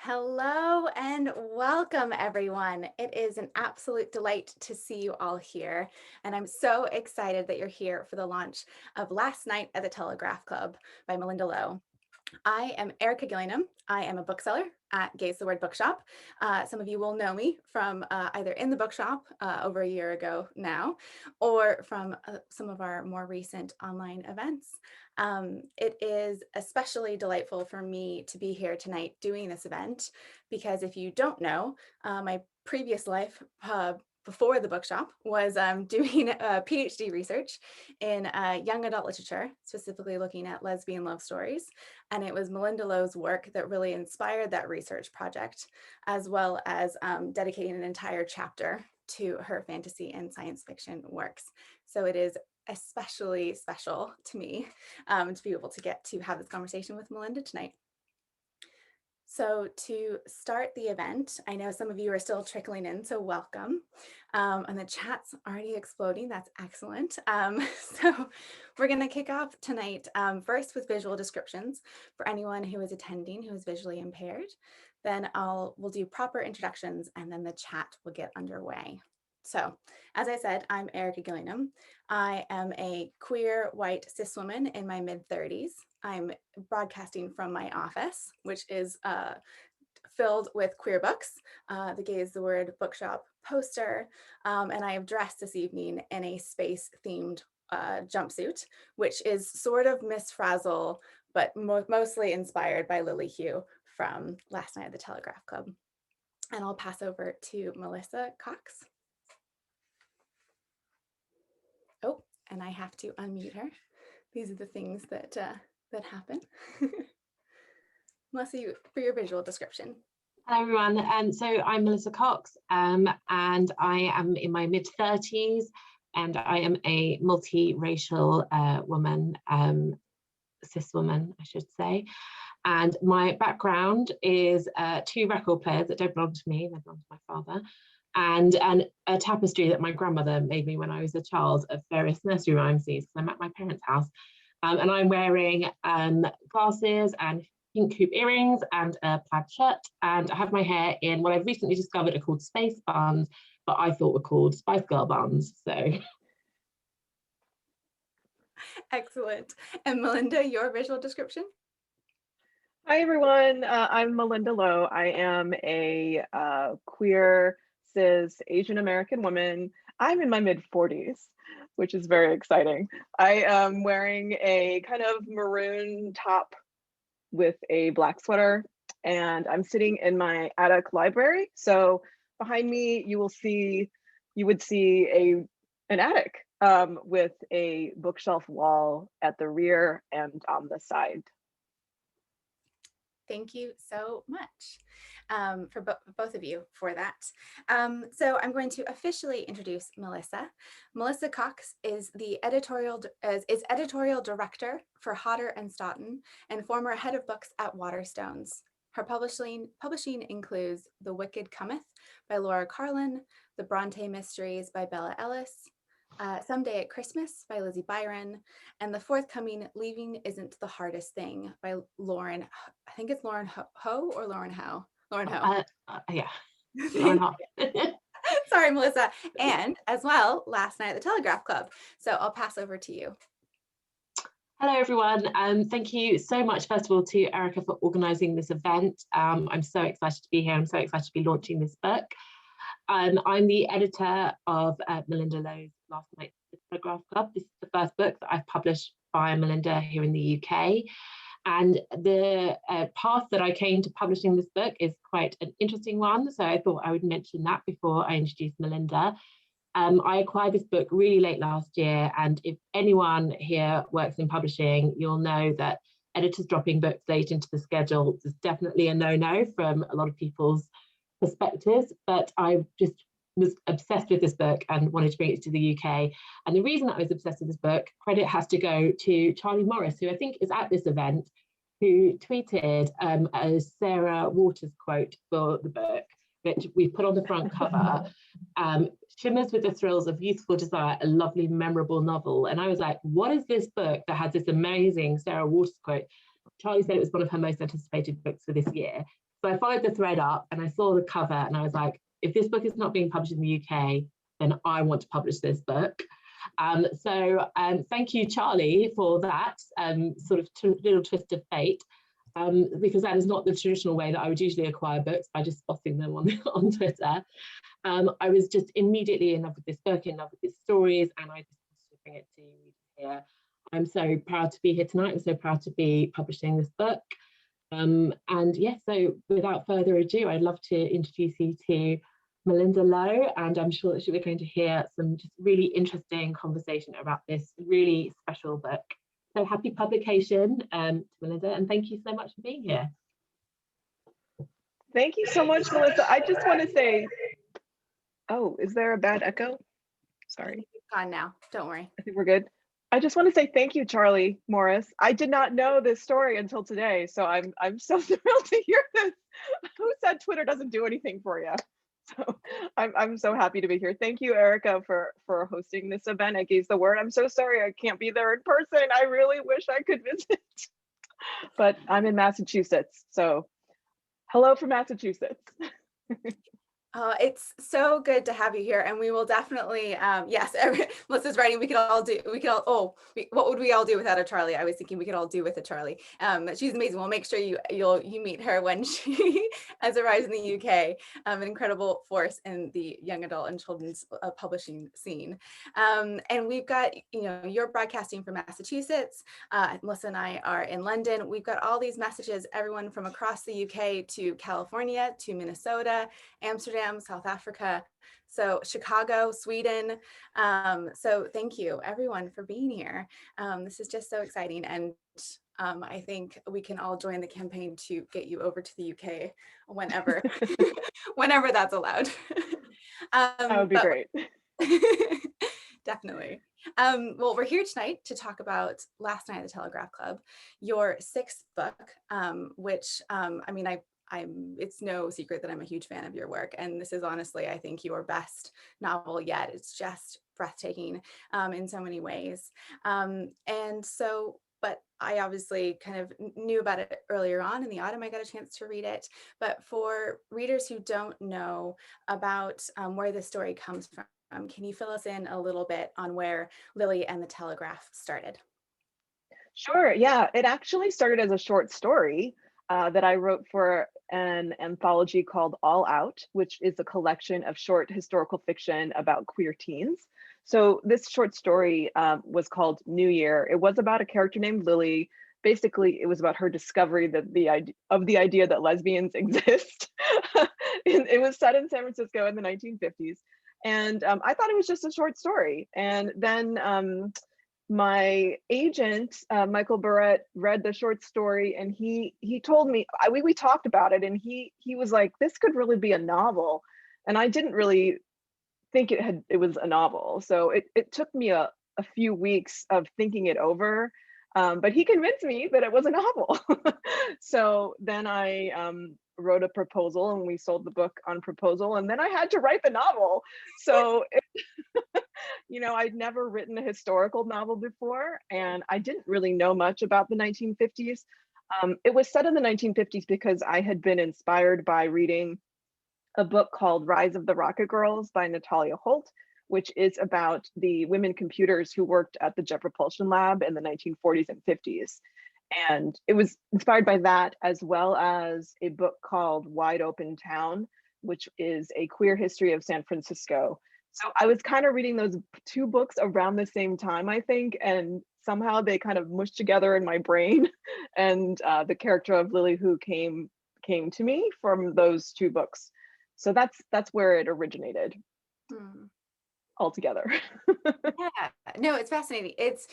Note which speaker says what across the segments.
Speaker 1: Hello and welcome, everyone. It is an absolute delight to see you all here. And I'm so excited that you're here for the launch of Last Night at the Telegraph Club by Malinda Lo. I am Erica Gillingham. I am a bookseller at Gaze the Word Bookshop. Some of you will know me from either in the bookshop over a year ago now, or from some of our more recent online events. It is especially delightful for me to be here tonight doing this event, because if you don't know, my previous life before the bookshop was doing PhD research in young adult literature, specifically looking at lesbian love stories. And it was Malinda Lo's work that really inspired that research project, as well as dedicating an entire chapter to her fantasy and science fiction works. So it is especially special to me to be able to get to have this conversation with Malinda tonight. So to start the event, I know some of you are still trickling in, so welcome. And the chat's already exploding. That's excellent. So we're going to kick off tonight first with visual descriptions for anyone who is attending who is visually impaired. Then we'll do proper introductions, and then the chat will get underway. So, as I said, I'm Erica Gillingham. I am a queer white cis woman in my mid-30s. I'm broadcasting from my office, which is filled with queer books, the Gaze the Word Bookshop poster, and I have dressed this evening in a space-themed jumpsuit, which is sort of Miss Frazzle, but mostly inspired by Lilly from Last Night at the Telegraph Club. And I'll pass over to Melissa Cox. Oh, and I have to unmute her. These are the things that happen. Melissa, for your visual description.
Speaker 2: Hello everyone, so I'm Melissa Cox, and I am in my mid-30s, and I am a multiracial woman, cis woman, I should say. And my background is 2 record players that don't belong to me, they belong to my father, and a tapestry that my grandmother made me when I was a child of various nursery rhymes because I'm at my parents' house. And I'm wearing glasses and pink hoop earrings and a plaid shirt, and I have my hair in what I've recently discovered are called space buns, but I thought were called Spice Girl buns. So
Speaker 1: excellent. And Malinda, your visual description?
Speaker 3: Hi everyone, I'm Malinda Lo. I am a queer, cis, Asian American woman. I'm in my mid-40s, which is very exciting. I am wearing a kind of maroon top with a black sweater, and I'm sitting in my attic library. So behind me, you would see an attic with a bookshelf wall at the rear and on the side.
Speaker 1: Thank you so much for both of you for that. So I'm going to officially introduce Melissa. Melissa Cox is the editorial director for Hodder and Stoughton and former head of books at Waterstones. Her publishing includes The Wicked Cometh by Laura Carlin, The Bronte Mysteries by Bella Ellis, Someday at Christmas by Lizzie Byron, and the forthcoming Leaving Isn't the Hardest Thing by Lauren, I think it's Lauren Ho or Lauren Ho? Lauren Ho.
Speaker 2: Yeah, Lauren Ho.
Speaker 1: Sorry, Melissa. And as well, Last Night at the Telegraph Club. So I'll pass over to you.
Speaker 2: Hello everyone, thank you so much first of all to Erica for organising this event. I'm so excited to be here. I'm so excited to be launching this book. I'm the editor of Malinda Lo's Last Night at the Telegraph Club. This is the first book that I've published by Malinda here in the UK. And the path that I came to publishing this book is quite an interesting one. So I thought I would mention that before I introduce Malinda. I acquired this book really late last year. And if anyone here works in publishing, you'll know that editors dropping books late into the schedule is definitely a no-no from a lot of people's perspectives, but I just was obsessed with this book and wanted to bring it to the UK. And the reason that I was obsessed with this book, credit has to go to Charlie Morris, who I think is at this event, who tweeted a Sarah Waters quote for the book, which we put on the front cover. Shimmers with the thrills of youthful desire, a lovely, memorable novel. And I was like, what is this book that has this amazing Sarah Waters quote? Charlie said it was one of her most anticipated books for this year. So I followed the thread up and I saw the cover and I was like, if this book is not being published in the UK, then I want to publish this book. So thank you, Charlie, for that sort of little twist of fate, because that is not the traditional way that I would usually acquire books, by just spotting them on Twitter. I was just immediately in love with this book, in love with its stories, and I just wanted to bring it to you here. I'm so proud to be here tonight. I'm so proud to be publishing this book. And yes, so without further ado, I'd love to introduce you to Malinda Lo, and I'm sure that we're going to hear some just really interesting conversation about this really special book. So happy publication to Malinda, and thank you so much for being here.
Speaker 3: Thank you so much, Melissa. I just want to say, oh, is there a bad echo? Sorry.
Speaker 1: It's gone now, don't worry.
Speaker 3: I think we're good. I just want to say thank you, Charlie Morris. I did not know this story until today, so I'm so thrilled to hear this. Who said Twitter doesn't do anything for you? So I'm so happy to be here. Thank you, Erica, for hosting this event at Gaze the Word. I'm so sorry I can't be there in person. I really wish I could visit, but I'm in Massachusetts. So hello from Massachusetts.
Speaker 1: It's so good to have you here, and we will definitely, yes, Melissa's writing, what would we all do without a Charlie? I was thinking we could all do with a Charlie. She's amazing. We'll make sure you meet her when she has arrived in the UK, an incredible force in the young adult and children's publishing scene. And we've got, you're broadcasting from Massachusetts. Melissa and I are in London. We've got all these messages, everyone from across the UK to California, to Minnesota, Amsterdam, South Africa, so Chicago, Sweden. So thank you everyone for being here. This is just so exciting, and I think we can all join the campaign to get you over to the UK whenever, whenever that's allowed.
Speaker 3: That would be great.
Speaker 1: Definitely. Well, we're here tonight to talk about Last Night at the Telegraph Club, your sixth book, which it's no secret that I'm a huge fan of your work, and this is honestly, I think, your best novel yet. It's just breathtaking in so many ways. But I obviously kind of knew about it earlier on in the autumn. I got a chance to read it, but for readers who don't know about where this story comes from, can you fill us in a little bit on where Lilly and the Telegraph started?
Speaker 3: Sure, yeah, it actually started as a short story that I wrote for an anthology called All Out, which is a collection of short historical fiction about queer teens. So this short story was called New Year. It was about a character named Lilly. Basically, it was about her discovery that the idea that lesbians exist. It was set in San Francisco in the 1950s. And I thought it was just a short story. And then my agent, Michael Barrett, read the short story, and he told me, we talked about it, and he was like, this could really be a novel. And I didn't really think it was a novel. So it took me a few weeks of thinking it over, but he convinced me that it was a novel. So then I wrote a proposal, and we sold the book on proposal, and then I had to write the novel. So I'd never written a historical novel before, and I didn't really know much about the 1950s. It was set in the 1950s because I had been inspired by reading a book called Rise of the Rocket Girls by Natalia Holt, which is about the women computers who worked at the Jet Propulsion Lab in the 1940s and 50s. And it was inspired by that, as well as a book called Wide Open Town, which is a queer history of San Francisco. So I was kind of reading those two books around the same time, I think, and somehow they kind of mushed together in my brain. And the character of Lilly, who came to me from those two books. So that's where it originated. Altogether.
Speaker 1: Yeah, no, it's fascinating. It's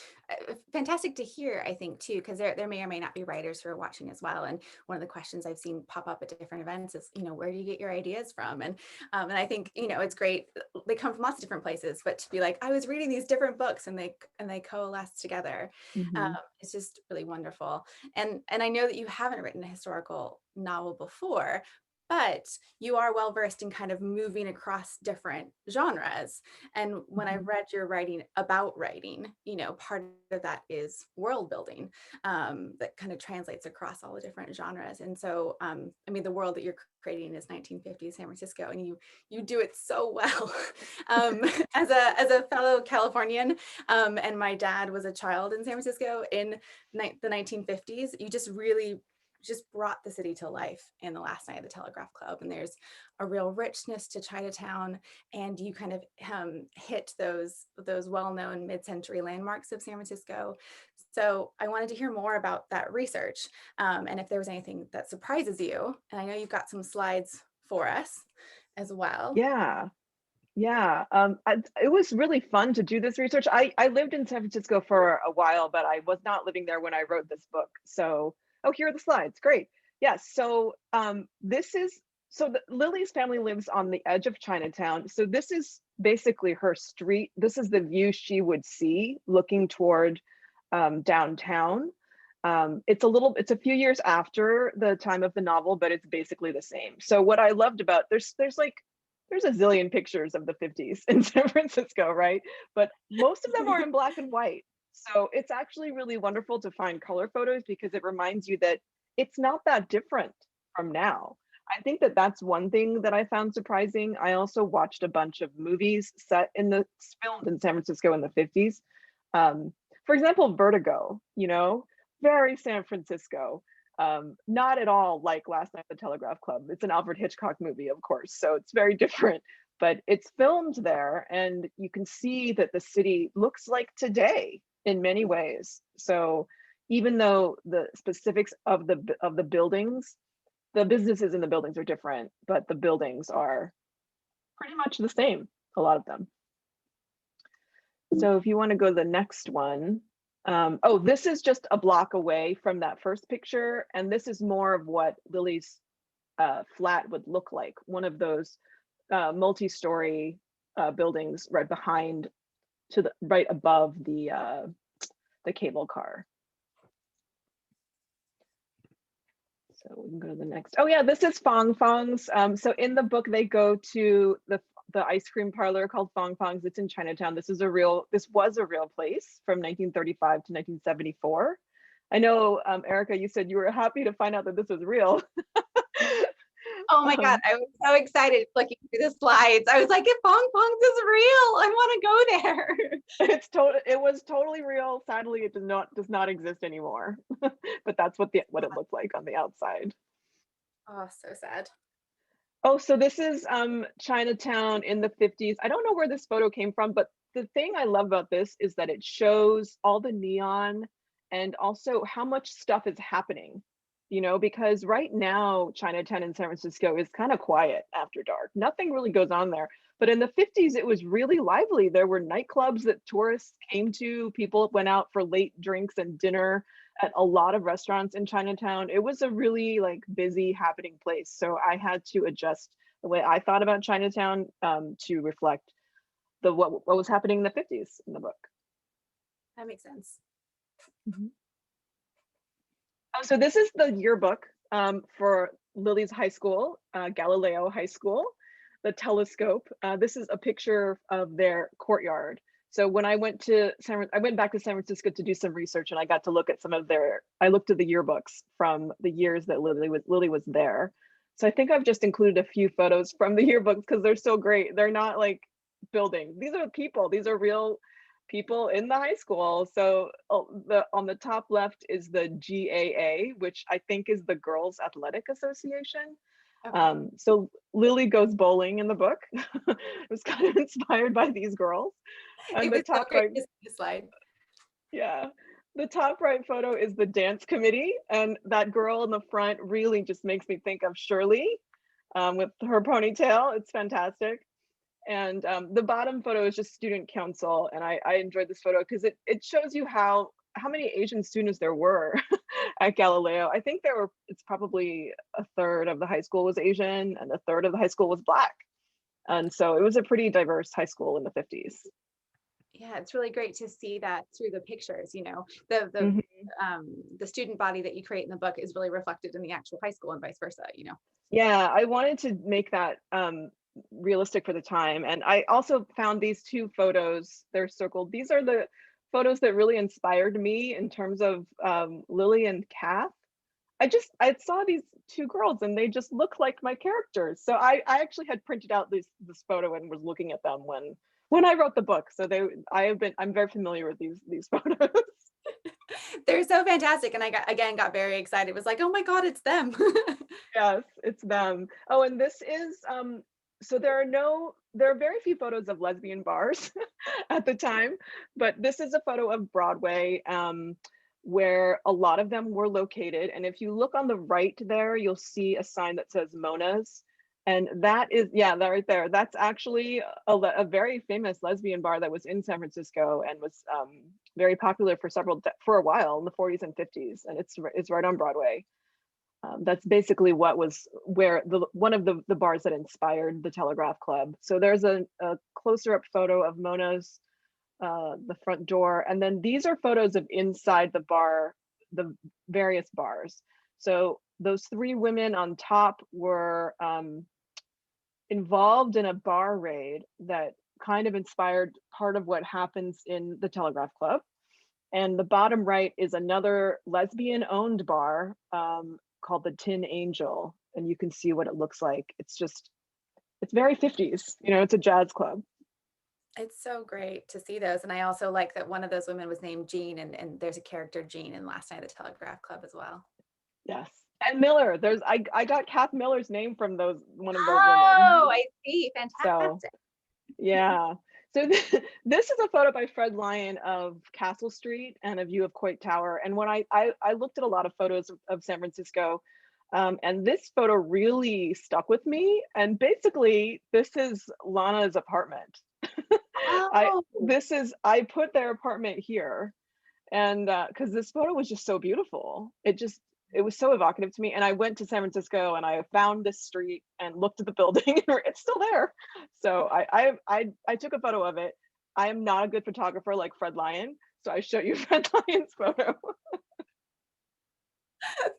Speaker 1: fantastic to hear, I think, too, because there may or may not be writers who are watching as well. And one of the questions I've seen pop up at different events is, where do you get your ideas from? And I think, it's great. They come from lots of different places, but to be like, I was reading these different books and they coalesce together. It's just really wonderful. And I know that you haven't written a historical novel before, but you are well versed in kind of moving across different genres. And when I read your writing about writing, you know, part of that is world building, that kind of translates across all the different genres. And so, I mean, the world that you're creating is 1950s San Francisco, and you do it so well. As a fellow Californian, and my dad was a child in San Francisco in the 1950s, you just really just brought the city to life in the last night of the Telegraph Club. And there's a real richness to Chinatown, and you kind of hit those well-known mid-century landmarks of San Francisco. So I wanted to hear more about that research, and if there was anything that surprises you. And I know you've got some slides for us as well.
Speaker 3: Yeah. Yeah, it was really fun to do this research. I lived in San Francisco for a while, but I was not living there when I wrote this book. So, oh, here are the slides. Great. Yes. So, Lilly's family lives on the edge of Chinatown. So this is basically her street. This is the view she would see looking toward downtown. It's a few years after the time of the novel, but it's basically the same. So what I loved about there's a zillion pictures of the 50s in San Francisco, right? But most of them are in black and white. So it's actually really wonderful to find color photos because it reminds you that it's not that different from now. I think that that's one thing that I found surprising. I also watched a bunch of movies filmed in San Francisco in the 50s. For example, Vertigo, you know, very San Francisco. Not at all like Last Night at the Telegraph Club. It's an Alfred Hitchcock movie, of course, so it's very different, but it's filmed there and you can see that the city looks like today in many ways. So even though the specifics of the buildings, the businesses in the buildings are different, but the buildings are pretty much the same, a lot of them. So if you want to go to the next one. Oh, this is just a block away from that first picture. And this is more of what Lilly's flat would look like. One of those multi-story buildings right right above the cable car. So we can go to the next. Oh yeah, this is Fong Fong's. So in the book, they go to the ice cream parlor called Fong Fong's. It's in Chinatown. This was a real place from 1935 to 1974. I know, Erica, you said you were happy to find out that this was real.
Speaker 1: Oh my God, I was so excited flicking through the slides. I was like, if Fong Fong's is real, I want to go there.
Speaker 3: It was totally real. Sadly, it does not exist anymore. But that's what it looked like on the outside.
Speaker 1: Oh, so sad.
Speaker 3: Oh, so this is Chinatown in the 50s. I don't know where this photo came from, but the thing I love about this is that it shows all the neon and also how much stuff is happening, you know, because right now Chinatown in San Francisco is kind of quiet after dark. Nothing really goes on there. But in the 50s, it was really lively. There were nightclubs that tourists came to. People went out for late drinks and dinner at a lot of restaurants in Chinatown. It was a really like busy happening place. So I had to adjust the way I thought about Chinatown to reflect what was happening in the 50s in the book.
Speaker 1: That makes sense.
Speaker 3: Mm-hmm. So this is the yearbook for Lilly's high school, Galileo High School, the telescope. This is a picture of their courtyard. So when I went back to San Francisco to do some research, and I got to look at I looked at the yearbooks from the years that Lilly was there. So I think I've just included a few photos from the yearbooks because they're so great. They're not like buildings. These are people. These are real people in the high school. So on the top left is the GAA, which I think is the Girls Athletic Association. Okay. So Lilly goes bowling in the book. It was kind of inspired by these girls. And the top right
Speaker 1: slide.
Speaker 3: Yeah. The top right photo is the dance committee. And that girl in the front really just makes me think of Shirley with her ponytail. It's fantastic. And the bottom photo is just student council. And I enjoyed this photo because it shows you how many Asian students there were at Galileo. I think it's probably a third of the high school was Asian and a third of the high school was Black. And so it was a pretty diverse high school in the 50s.
Speaker 1: Yeah, it's really great to see that through the pictures, you know, the student body that you create in the book is really reflected in the actual high school and vice versa, you know.
Speaker 3: Yeah, I wanted to make that realistic for the time. And I also found these two photos, they're circled. These are the photos that really inspired me in terms of Lilly and Kath. I saw these two girls and they just look like my characters. So I actually had printed out this photo and was looking at them when I wrote the book. So I'm very familiar with these photos.
Speaker 1: They're so fantastic. And I got very excited. It was like, oh my God, it's them.
Speaker 3: Yes, it's them. Oh, and this is so there are very few photos of lesbian bars at the time, but this is a photo of Broadway, where a lot of them were located. And if you look on the right there, you'll see a sign that says Mona's. And that is, yeah, that right there. That's actually a very famous lesbian bar that was in San Francisco and was very popular for a while in the 40s and 50s. And it's right on Broadway. That's basically one of the bars that inspired the Telegraph Club. So there's a closer up photo of Mona's, the front door, and then these are photos of inside the bar, the various bars. So those three women on top were involved in a bar raid that kind of inspired part of what happens in the Telegraph Club. And the bottom right is another lesbian owned bar called the Tin Angel. And you can see what it looks like. It's very 50s, it's a jazz club.
Speaker 1: It's so great to see those. And I also like that one of those women was named Jean, and there's a character Jean in Last Night at the Telegraph Club as well.
Speaker 3: Yes. And Miller, I got Kath Miller's name from one of those women.
Speaker 1: Oh, I see. Fantastic.
Speaker 3: So, yeah. So this is a photo by Fred Lyon of Castle Street and a view of Coit Tower. And when I looked at a lot of photos of San Francisco, and this photo really stuck with me. And basically, this is Lana's apartment.
Speaker 1: Oh.
Speaker 3: I put their apartment here, and because this photo was just so beautiful. It was so evocative to me. And I went to San Francisco and I found this street and looked at the building and it's still there. So I took a photo of it. I am not a good photographer like Fred Lyon, so I show you Fred Lyon's photo.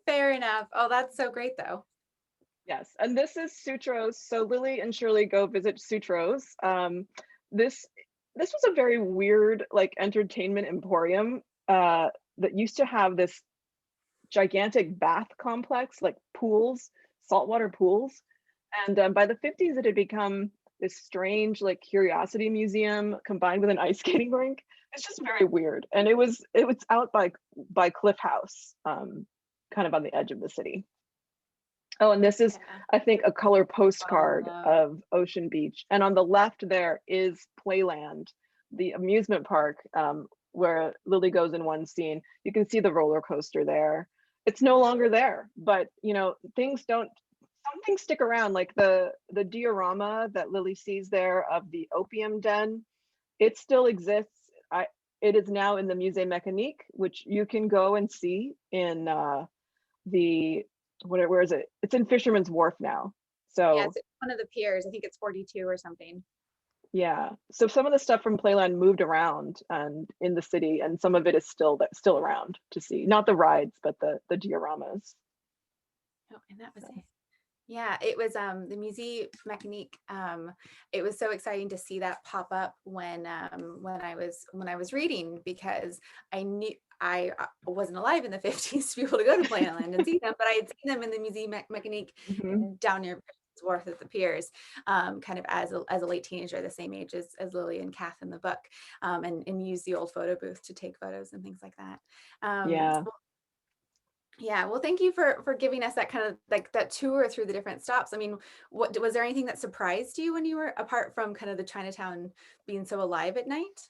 Speaker 1: Fair enough. Oh, that's so great though.
Speaker 3: Yes, and this is Sutros. So Lilly and Shirley go visit Sutros. This was a very weird like entertainment emporium that used to have this gigantic bath complex, like pools, saltwater pools. And by the 50s, it had become this strange like curiosity museum combined with an ice skating rink. It's just very weird. And it was out by Cliff House, kind of on the edge of the city. Oh, and this is, I think, a color postcard of Ocean Beach. And on the left there is Playland, the amusement park, where Lilly goes in one scene. You can see the roller coaster there. It's no longer there, but some things stick around, like the diorama that Lilly sees there of the opium den. It still exists. It is now in the Musée Mécanique, which you can go and see in where is it? It's in Fisherman's Wharf now. So
Speaker 1: yeah, it's one of the piers. I think it's 42 or something.
Speaker 3: Yeah. So some of the stuff from Playland moved around and in the city, and some of it is still around to see. Not the rides, but the dioramas.
Speaker 1: Oh, and that was it. Yeah, it was the Musée Mécanique. It was so exciting to see that pop up when I was reading, because I knew I wasn't alive in the 50s to be able to go to Playland and see them, but I had seen them in the Musée Mécanique down near Wharf at the piers, kind of as a late teenager, the same age as Lilly and Kath in the book, and use the old photo booth to take photos and things like that. Yeah, well, thank you for giving us that kind of like that tour through the different stops. I mean, what was there anything that surprised you when you were, apart from kind of the Chinatown being so alive at night?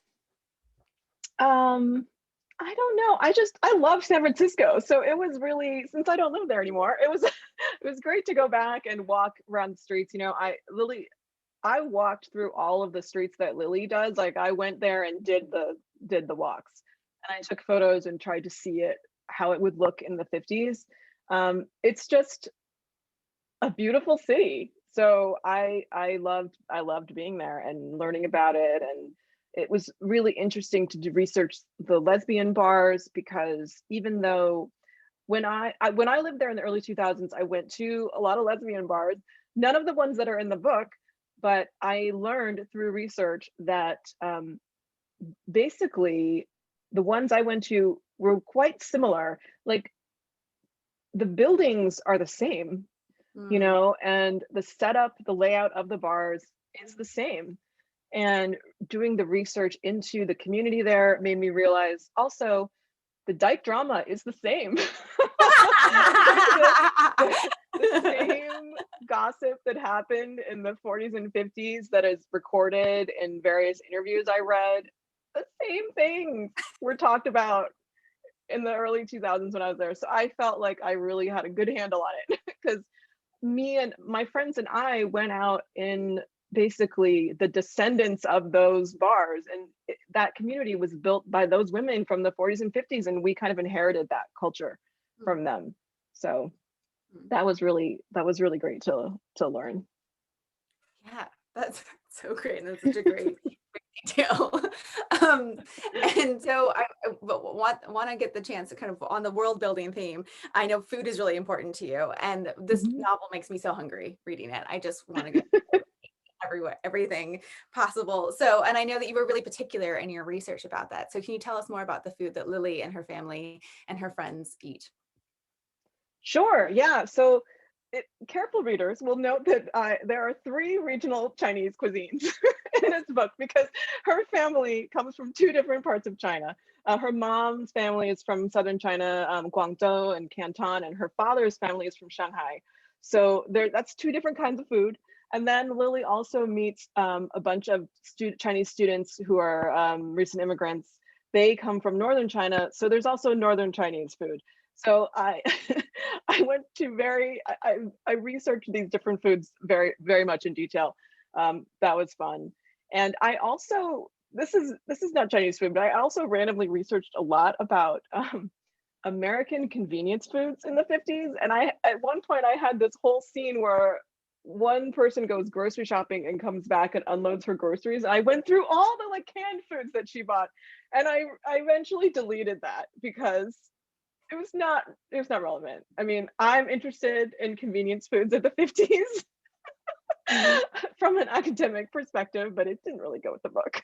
Speaker 3: I don't know. I love San Francisco. So it was really, since I don't live there anymore, it was great to go back and walk around the streets. I walked through all of the streets that Lilly does. Like I went there and did the walks, and I took photos and tried to see it, how it would look in the 50s. It's just a beautiful city. So I loved being there and learning about it. And it was really interesting to do research the lesbian bars, because even though when I lived there in the early 2000s, I went to a lot of lesbian bars, none of the ones that are in the book, but I learned through research that basically the ones I went to were quite similar. Like the buildings are the same, you
Speaker 1: Mm.
Speaker 3: know, and the setup, the layout of the bars is the same. And doing the research into the community there made me realize also the dyke drama is the same. The same gossip that happened in the 40s and 50s that is recorded in various interviews I read, the same things were talked about in the early 2000s when I was there. So I felt like I really had a good handle on it because me and my friends and I went out in basically the descendants of those bars, and that community was built by those women from the 40s and 50s, and we kind of inherited that culture from them. So that was really great to learn.
Speaker 1: Yeah, that's so great. And that's such a great detail. Um, and so I want to get the chance to kind of on the world building theme. I know food is really important to you, and this
Speaker 3: Mhm.
Speaker 1: novel makes me so hungry reading it. I just want to get everywhere, everything possible. So, and I know that you were really particular in your research about that. So can you tell us more about the food that Lilly and her family and her friends eat?
Speaker 3: Sure, yeah. So careful readers will note that there are three regional Chinese cuisines in this book because her family comes from two different parts of China. Her mom's family is from southern China, Guangzhou and Canton, and her father's family is from Shanghai. So that's two different kinds of food. And then Lily also meets a bunch of Chinese students who are recent immigrants. They come from northern China, so there's also northern Chinese food. So I I went to I researched these different foods very much in detail. That was fun, and I also this is not Chinese food, but I also randomly researched a lot about American convenience foods in the 50s. And I at one point I had this whole scene where one person goes grocery shopping and comes back and unloads her groceries. I went through all the like canned foods that she bought, and I eventually deleted that because it was not relevant. I mean, I'm interested in convenience foods of the 50s from an academic perspective, but it didn't really go with the book.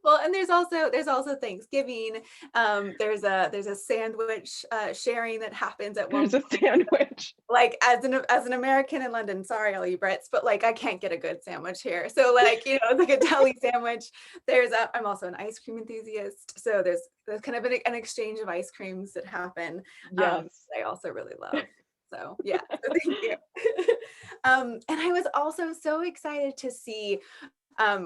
Speaker 1: Well, and there's also Thanksgiving. There's a sandwich sharing that happens at one
Speaker 3: There's a
Speaker 1: point.
Speaker 3: sandwich.
Speaker 1: Like as an American in London, sorry all you Brits, but like I can't get a good sandwich here. So like it's like a deli sandwich. I'm also an ice cream enthusiast, so there's kind of an exchange of ice creams that happen.
Speaker 3: Yes.
Speaker 1: I also really love. So yeah, so thank you. And I was also so excited to see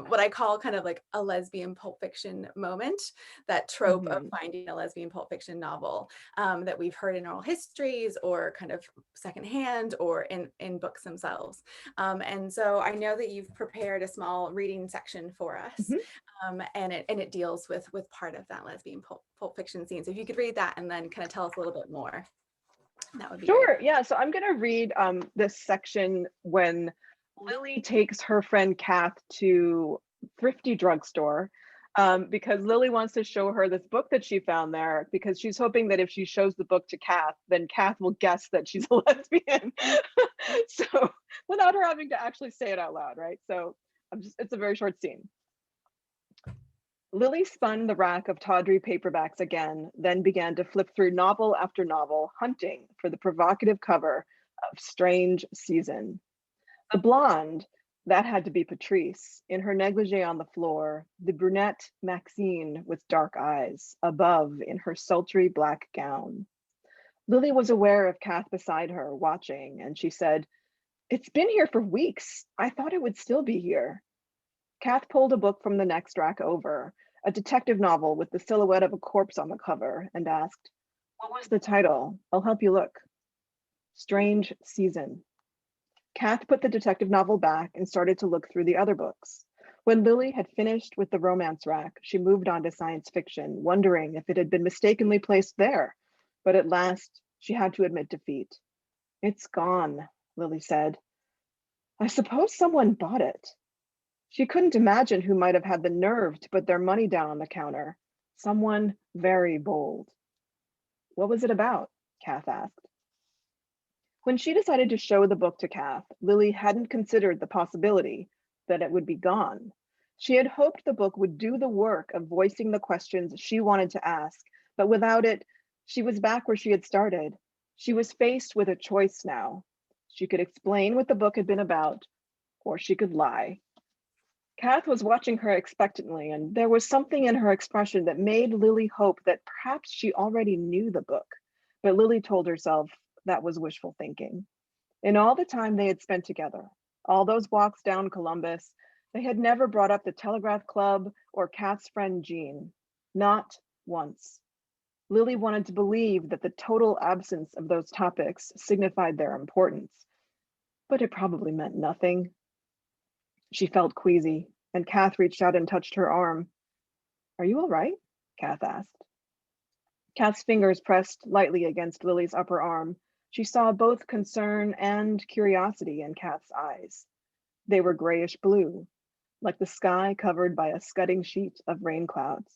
Speaker 1: what I call kind of like a lesbian pulp fiction moment, that trope of
Speaker 3: Mhm.
Speaker 1: finding a lesbian pulp fiction novel that we've heard in oral histories or kind of secondhand or in books themselves. And so I know that you've prepared a small reading section for us,
Speaker 3: Mhm.
Speaker 1: and it deals with part of that lesbian pulp fiction scene. So if you could read that and then kind of tell us a little bit more, that would be great.
Speaker 3: Sure. Yeah. So I'm going to read this section when Lily takes her friend Kath to Thrifty Drugstore because Lily wants to show her this book that she found there because she's hoping that if she shows the book to Kath, then Kath will guess that she's a lesbian. So without her having to actually say it out loud, right? So it's a very short scene. Lily spun the rack of tawdry paperbacks again, then began to flip through novel after novel, hunting for the provocative cover of Strange Season. The blonde, that had to be Patrice, in her negligee on the floor, the brunette Maxine with dark eyes, above in her sultry black gown. Lily was aware of Kath beside her, watching, and she said, "It's been here for weeks. I thought it would still be here." Kath pulled a book from the next rack over, a detective novel with the silhouette of a corpse on the cover, and asked, "What was the title? I'll help you look." "Strange Season." Kath put the detective novel back and started to look through the other books. When Lily had finished with the romance rack, she moved on to science fiction, wondering if it had been mistakenly placed there. But at last, she had to admit defeat. "It's gone," Lily said. "I suppose someone bought it." She couldn't imagine who might have had the nerve to put their money down on the counter. Someone very bold. What was it about? Kath asked. When she decided to show the book to Kath, Lilly hadn't considered the possibility that it would be gone. She had hoped the book would do the work of voicing the questions she wanted to ask, but without it, she was back where she had started. She was faced with a choice now. She could explain what the book had been about, or she could lie. Kath was watching her expectantly, and there was something in her expression that made Lilly hope that perhaps she already knew the book. But Lilly told herself that was wishful thinking. In all the time they had spent together, all those walks down Columbus, they had never brought up the Telegraph Club or Kath's friend Jean. Not once. Lilly wanted to believe that the total absence of those topics signified their importance, but it probably meant nothing. She felt queasy, and Kath reached out and touched her arm. Are you all right? Kath asked. Kath's fingers pressed lightly against Lilly's upper arm. She saw both concern and curiosity in Kath's eyes. They were grayish blue, like the sky covered by a scudding sheet of rain clouds.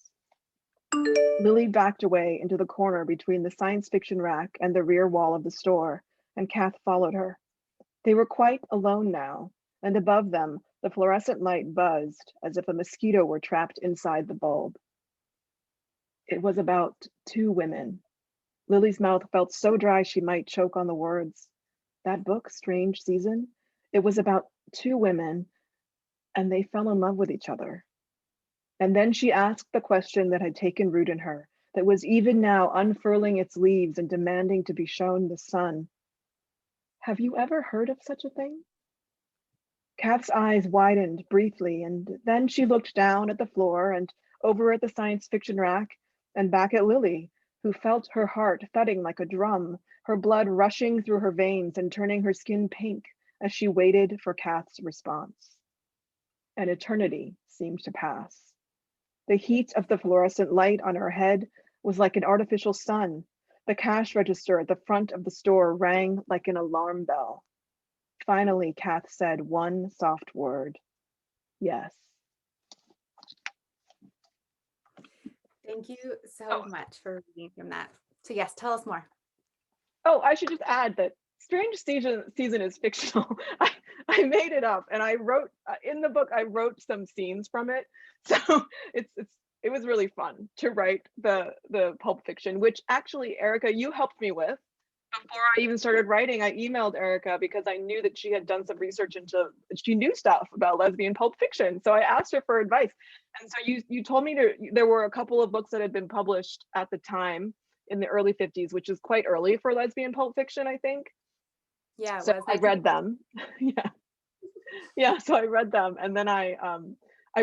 Speaker 3: Lilly backed away into the corner between the science fiction rack and the rear wall of the store, and Kath followed her. They were quite alone now, and above them, the fluorescent light buzzed as if a mosquito were trapped inside the bulb. It was about two women. Lily's mouth felt so dry she might choke on the words. That book, Strange Season, it was about two women, and they fell in love with each other. And then she asked the question that had taken root in her, that was even now unfurling its leaves and demanding to be shown the sun. Have you ever heard of such a thing? Kath's eyes widened briefly, and then she looked down at the floor and over at the science fiction rack and back at Lilly, who felt her heart thudding like a drum, her blood rushing through her veins and turning her skin pink as she waited for Kath's response. An eternity seemed to pass. The heat of the fluorescent light on her head was like an artificial sun. The cash register at the front of the store rang like an alarm bell. Finally, Kath said one soft word. Yes.
Speaker 1: Thank you so much for reading from that. So yes, tell us more.
Speaker 3: Oh, I should just add that Strange Season is fictional. I made it up, and I wrote in the book. I wrote some scenes from it, so it was really fun to write the pulp fiction, which actually Erica, you helped me with. Before I even started writing, I emailed Erica because I knew that she had done some research into, she knew stuff about lesbian pulp fiction. So I asked her for advice. And so you told me there were a couple of books that had been published at the time in the early 50s, which is quite early for lesbian pulp fiction, I think.
Speaker 1: Yeah,
Speaker 3: so I read them. Yeah. So I read them, and then I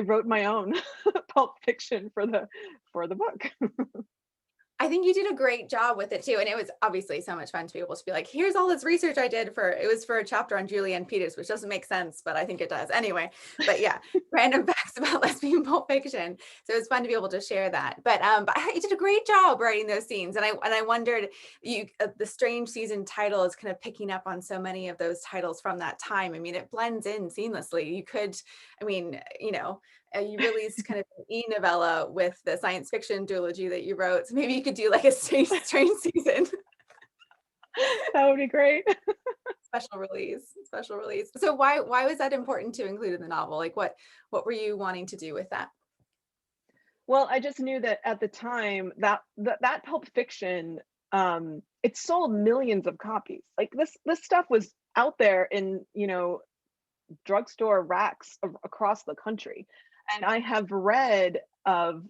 Speaker 3: wrote my own pulp fiction for the book.
Speaker 1: I think you did a great job with it too. And it was obviously so much fun to be able to be like, here's all this research I did it was for a chapter on Julianne Peters, which doesn't make sense, but I think it does anyway. But yeah, random facts about lesbian pulp fiction. So it was fun to be able to share that. But you did a great job writing those scenes. And I wondered, the Strange Season title is kind of picking up on so many of those titles from that time. I mean, it blends in seamlessly. You could, you released kind of an e-novella with the science fiction duology that you wrote. So maybe you could do like a strange season.
Speaker 3: That would be great.
Speaker 1: Special release. So why was that important to include in the novel? Like what were you wanting to do with that?
Speaker 3: Well, I just knew that at the time that pulp fiction, it sold millions of copies. Like this stuff was out there in, drugstore racks across the country. And I have read of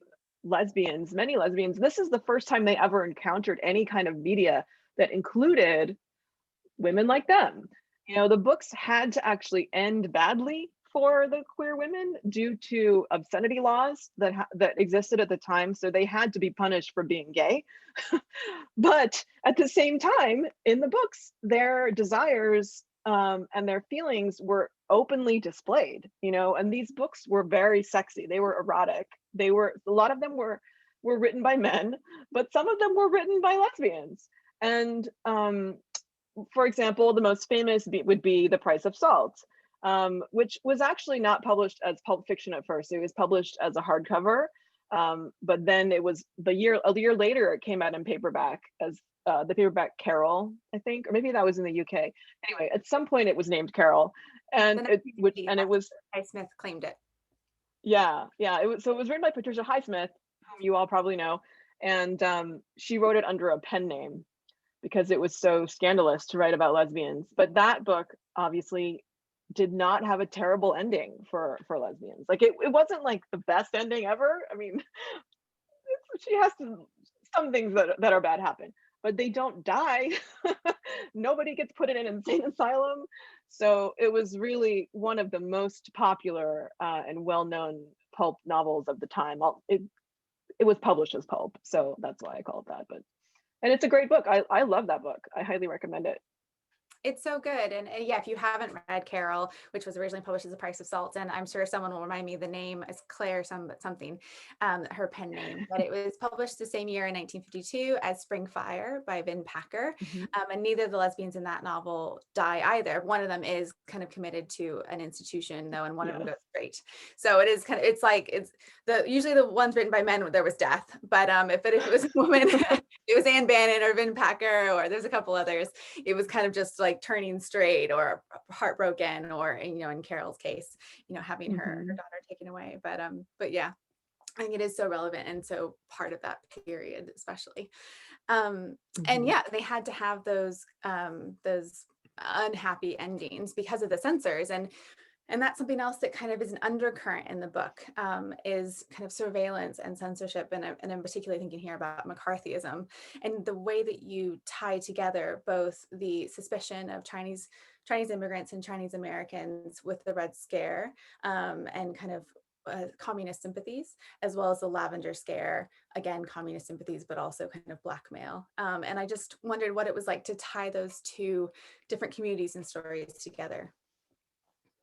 Speaker 3: many lesbians. This is the first time they ever encountered any kind of media that included women like them. The books had to actually end badly for the queer women due to obscenity laws that existed at the time. So they had to be punished for being gay. But at the same time, in the books, their desires and their feelings were openly displayed, and these books were very sexy. They were erotic. A lot of them were written by men, but some of them were written by lesbians. And for example, the most famous would be The Price of Salt, which was actually not published as pulp fiction at first. It was published as a hardcover But then it was a year later, it came out in paperback as the paperback Carol, I think, or maybe that was in the UK. Anyway, at some point it was named Carol, and it was
Speaker 1: Highsmith claimed it.
Speaker 3: Yeah, it was written by Patricia Highsmith, whom you all probably know, and she wrote it under a pen name because it was so scandalous to write about lesbians. But that book obviously did not have a terrible ending for lesbians. Like it wasn't like the best ending ever. I mean, she has some things that are bad happen, but they don't die. Nobody gets put in an insane asylum. So it was really one of the most popular and well-known pulp novels of the time. It was published as pulp, so that's why I call it that. And it's a great book. I love that book. I highly recommend it.
Speaker 1: It's so good. And yeah, if you haven't read Carol, which was originally published as The Price of Salt, and I'm sure someone will remind me the name is Claire something, her pen name, but it was published the same year in 1952 as Spring Fire by Vin Packer. And neither of the lesbians in that novel die either. One of them is kind of committed to an institution though, and one of them goes straight. So it is kind of, usually the ones written by men, there was death, but if it was a woman, it was Anne Bannon or Vin Packer, or there's a couple others. It was kind of just like turning straight or heartbroken, or in Carol's case, having her daughter taken away. But yeah, I think it is so relevant and so part of that period, especially. And yeah, they had to have those unhappy endings because of the censors, and that's something else that kind of is an undercurrent in the book, is kind of surveillance and censorship. And I'm particularly thinking here about McCarthyism and the way that you tie together both the suspicion of Chinese immigrants and Chinese Americans with the Red Scare, and kind of communist sympathies, as well as the Lavender Scare, again, communist sympathies, but also kind of blackmail. And I just wondered what it was like to tie those two different communities and stories together.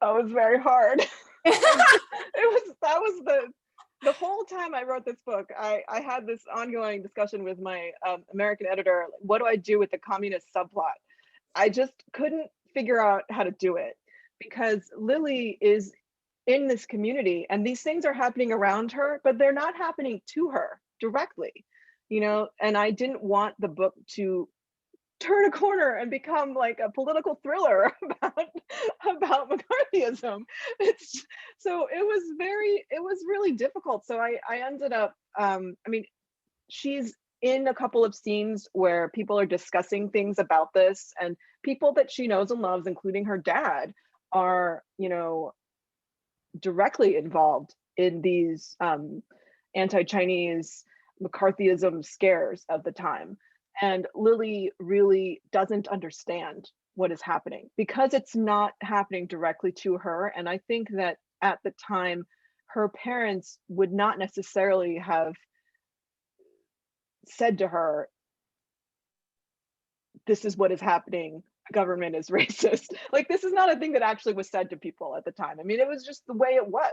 Speaker 3: Oh, it was very hard. That was the whole time I wrote this book. I had this ongoing discussion with my American editor. What do I do with the communist subplot? I just couldn't figure out how to do it, because Lilly is in this community and these things are happening around her, but they're not happening to her directly, and I didn't want the book to turn a corner and become like a political thriller about McCarthyism. So it was really difficult. So I ended up, she's in a couple of scenes where people are discussing things about this, and people that she knows and loves, including her dad, are, directly involved in these anti-Chinese McCarthyism scares of the time. And Lilly really doesn't understand what is happening because it's not happening directly to her. And I think that at the time, her parents would not necessarily have said to her, this is what is happening, government is racist. Like, this is not a thing that actually was said to people at the time. I mean, it was just the way it was.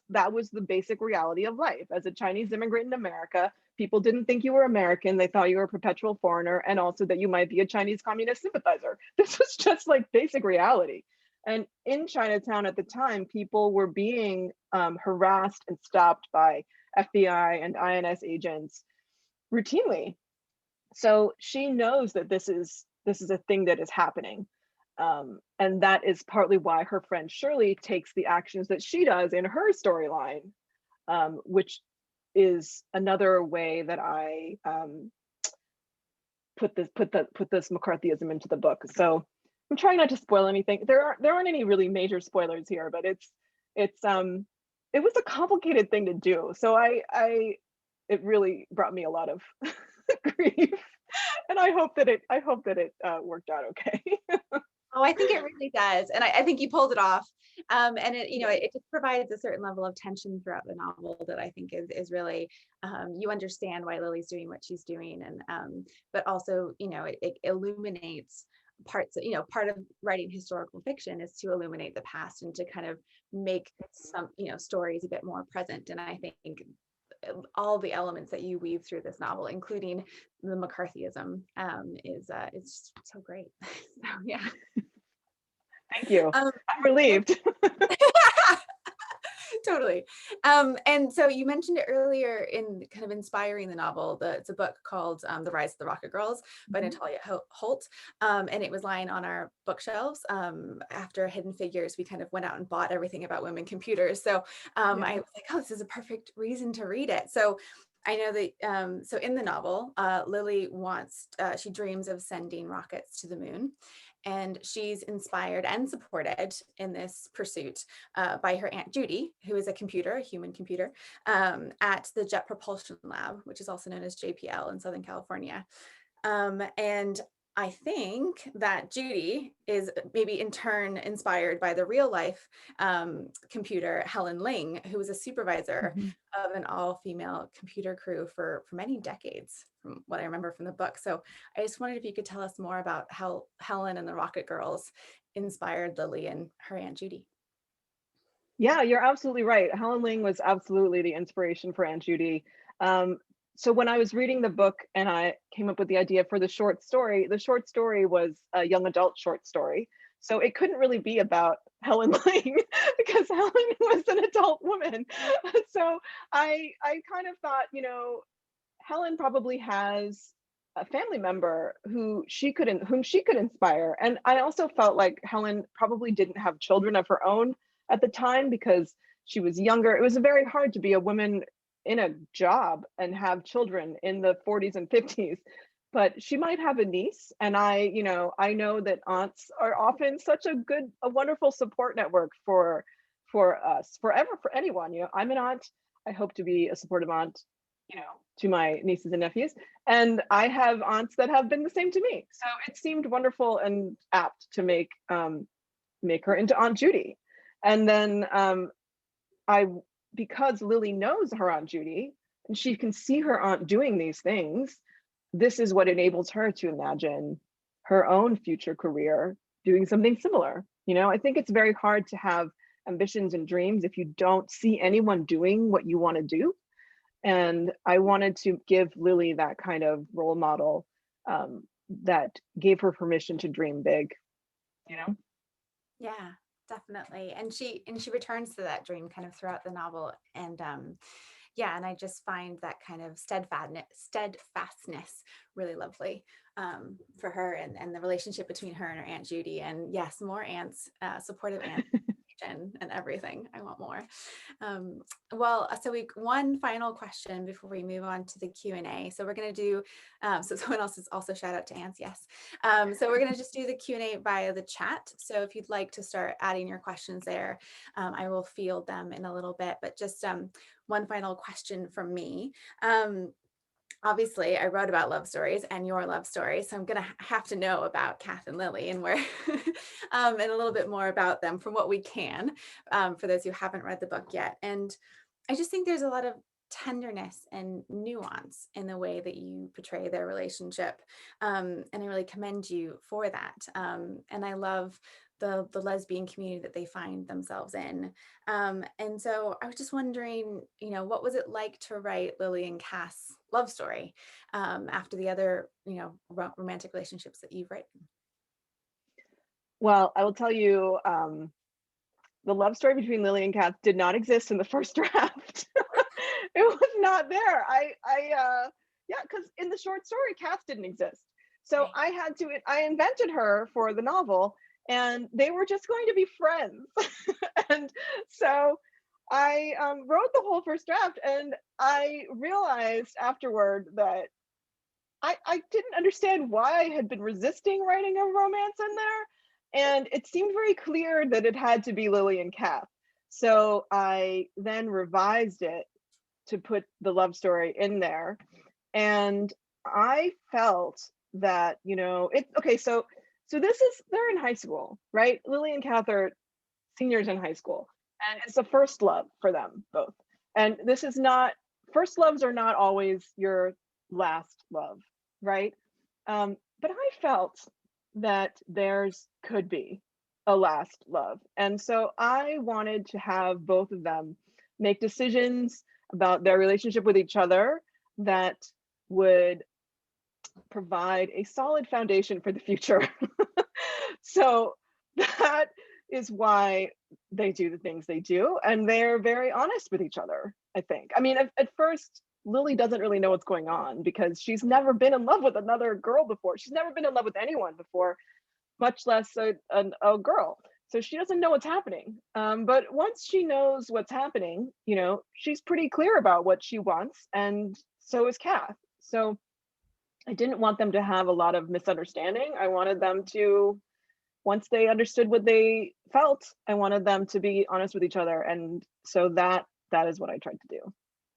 Speaker 3: That was the basic reality of life. As a Chinese immigrant in America, people didn't think you were American. They thought you were a perpetual foreigner, and also that you might be a Chinese communist sympathizer. This was just like basic reality. And in Chinatown at the time, people were being harassed and stopped by FBI and INS agents routinely. So she knows that this is a thing that is happening. And that is partly why her friend Shirley takes the actions that she does in her storyline, which is another way that I put this McCarthyism into the book. So I'm trying not to spoil anything. There aren't any really major spoilers here, but it was a complicated thing to do. So it really brought me a lot of grief, and I hope that it worked out okay.
Speaker 1: Oh, I think it really does. And I think you pulled it off. And it just provides a certain level of tension throughout the novel that I think is really, you understand why Lily's doing what she's doing. And, but also, it illuminates parts, part of writing historical fiction is to illuminate the past and to kind of make some, stories a bit more present. And I think all the elements that you weave through this novel, including the McCarthyism, is so great. So yeah.
Speaker 3: Thank you. I'm relieved.
Speaker 1: Totally. And so you mentioned it earlier in kind of inspiring the novel. It's a book called The Rise of the Rocket Girls by Natalia Holt. And it was lying on our bookshelves. After Hidden Figures, we kind of went out and bought everything about women computers. So I was like, oh, this is a perfect reason to read it. So I know that, so in the novel, Lilly she dreams of sending rockets to the moon. And she's inspired and supported in this pursuit by her Aunt Judy, who is a human computer, at the Jet Propulsion Lab, which is also known as JPL in Southern California. And I think that Judy is maybe in turn inspired by the real life computer Helen Ling, who was a supervisor of an all-female computer crew for many decades, from what I remember from the book. So I just wondered if you could tell us more about how Helen and the Rocket Girls inspired Lilly and her Aunt Judy.
Speaker 3: Yeah, you're absolutely right. Helen Ling was absolutely the inspiration for Aunt Judy. So when I was reading the book and I came up with the idea for the short story was a young adult short story. So it couldn't really be about Helen Ling because Helen was an adult woman. So I kind of thought, Helen probably has a family member whom she could inspire. And I also felt like Helen probably didn't have children of her own at the time because she was younger. It was very hard to be a woman in a job and have children in the 40s and 50s, but she might have a niece. And I know that aunts are often such a wonderful support network for us, for anyone. I'm an aunt. I hope to be a supportive aunt, to my nieces and nephews. And I have aunts that have been the same to me. So it seemed wonderful and apt to make her into Aunt Judy. And then because Lilly knows her Aunt Judy and she can see her aunt doing these things, this is what enables her to imagine her own future career doing something similar. I think it's very hard to have ambitions and dreams if you don't see anyone doing what you want to do. And I wanted to give Lilly that kind of role model that gave her permission to dream big,
Speaker 1: Yeah, definitely. And she returns to that dream kind of throughout the novel. And and I just find that kind of steadfastness really lovely for her and the relationship between her and her Aunt Judy. And yes, more aunts, supportive aunts. And everything. I want more. So one final question before we move on to the Q&A. So we're going to do, so someone else is also shout out to aunts, yes. So we're going to just do the Q&A via the chat. So if you'd like to start adding your questions there, I will field them in a little bit, but just one final question from me. Obviously, I wrote about love stories and your love story, so I'm going to have to know about Kath and Lilly and where, and a little bit more about them from what we can, for those who haven't read the book yet. And I just think there's a lot of tenderness and nuance in the way that you portray their relationship, and I really commend you for that. And I love the lesbian community that they find themselves in. And so I was just wondering, what was it like to write Lilly and Cass' love story after the other, romantic relationships that you've written?
Speaker 3: Well, I will tell you, the love story between Lilly and Cass did not exist in the first draft. It was not there. Because in the short story, Cass didn't exist. So I invented her for the novel, and they were just going to be friends. And so I wrote the whole first draft, and I realized afterward that I didn't understand why I had been resisting writing a romance in there. And it seemed very clear that it had to be Lilly and Kath. So I then revised it to put the love story in there. And I felt that, they're in high school, right? Lilly and Kath are seniors in high school, and it's the first love for them both. And first loves are not always your last love, right? But I felt that theirs could be a last love. And so I wanted to have both of them make decisions about their relationship with each other that would provide a solid foundation for the future. So that is why they do the things they do, and they're very honest with each other, I think. I mean, at first, Lily doesn't really know what's going on because she's never been in love with another girl before. She's never been in love with anyone before, much less a girl. So she doesn't know what's happening. But once she knows what's happening, you know, she's pretty clear about what she wants, and so is Kath. So I didn't want them to have a lot of misunderstanding. I wanted them to, once they understood what they felt, I wanted them to be honest with each other. And so that is what I tried to do.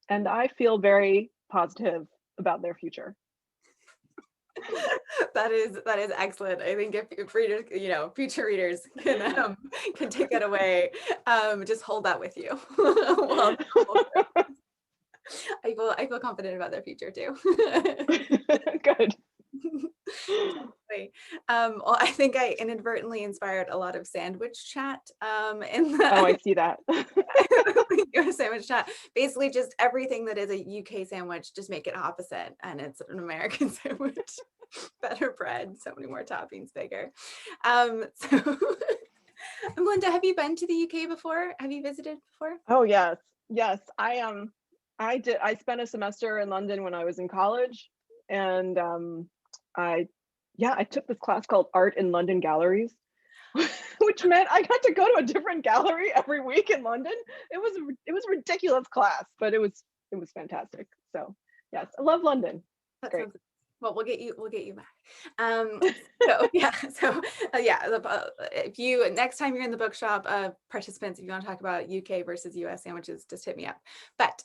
Speaker 3: And I feel very positive about their future.
Speaker 1: That is excellent. I think if readers, you know, future readers can take that away, just hold that with you. Well, I feel confident about their future too.
Speaker 3: Good.
Speaker 1: Well, I think I inadvertently inspired a lot of sandwich chat in the
Speaker 3: Oh, I see that.
Speaker 1: sandwich chat. Basically, just everything that is a UK sandwich, just make it opposite, and it's an American sandwich. Better bread, so many more toppings, bigger. So, Melinda, have you been to the UK before? Have you visited before?
Speaker 3: Oh yes, yes. I did. I spent a semester in London when I was in college, and I took this class called Art in London Galleries, which meant I got to go to a different gallery every week in London. It was a ridiculous class, but it was fantastic. So yes, I love London.
Speaker 1: That
Speaker 3: Great.
Speaker 1: sounds, well, we'll get you back. So yeah, if you, next time you're in the bookshop, participants, if you want to talk about UK versus US sandwiches, just hit me up. But